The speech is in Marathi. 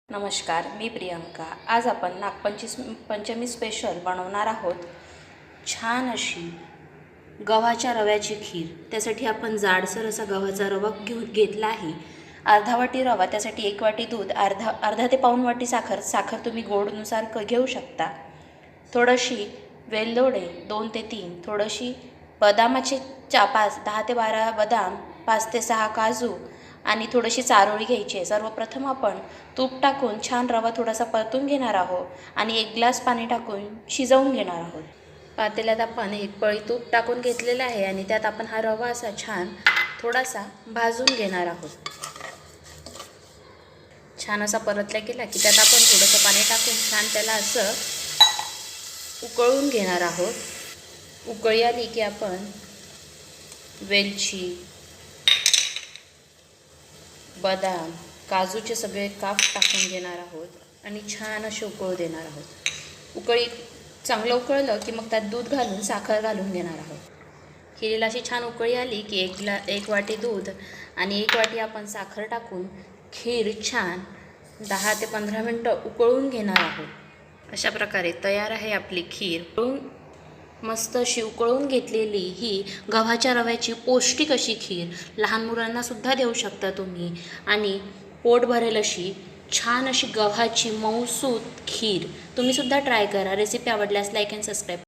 नमस्कार, मी प्रियंका। आज आपण नागपंचमी स्पेशल बनवणार आहोत छान अशी गव्हाच्या रव्याची खीर। त्यासाठी आपण जाडसर असा गव्हाचा रवा घेतला आहे। अर्धा वाटी रवा, त्यासाठी 1 वाटी दूध, अर्धा ते पाऊण वाटी साखर तुम्ही गोडनुसार घेऊ शकता। थोडीशी वेलदोडे 2 ते 3, थोडीशी बदामाचे 10 ते 12 बदाम, 5 ते 6 काजू आणि थोडीशी चारोळी घ्यायची आहे। सर्वप्रथम आपण तूप टाकून छान रवा थोडासा परतून घेणार आहोत आणि 1 ग्लास पाणी टाकून शिजवून घेणार आहोत। पातेल्यात आपण 1 पळी तूप टाकून घेतलेला आहे आणि त्यात आपण हा रवा असा छान थोडासा भाजून घेणार आहोत। छान असा परतला गेला की त्यात आपण थोडंसं पाणी टाकून छान त्याला असं उकळून घेणार आहोत। उकळी आली की आपण वेलची, बदाम, काजूचे सगळे काप टाकून घेणार आहोत आणि छान असे उकळू देणार आहोत। उकळी चांगलं उकळलं की मग त्यात दूध घालून साखर घालून घेणार आहोत। खीरीला अशी छान उकळी आली की 1 वाटी दूध आणि 1 वाटी आपण साखर टाकून खीर छान 10 ते 15 मिनटं उकळून घेणार आहोत। अशा प्रकारे तयार आहे आपली खीर। मस्त अशी उकळून घेतलेली ही गव्हाच्या रव्याची पौष्टिक अशी खीर लहान मुलांना सुद्धा देऊ शकता तुम्ही आणि पोट भरेल अशी छान अशी गव्हाची मऊसूत खीर तुम्ही सुद्धा ट्राय करा। रेसिपी आवडल्यास लाईक अँड सबस्क्राईब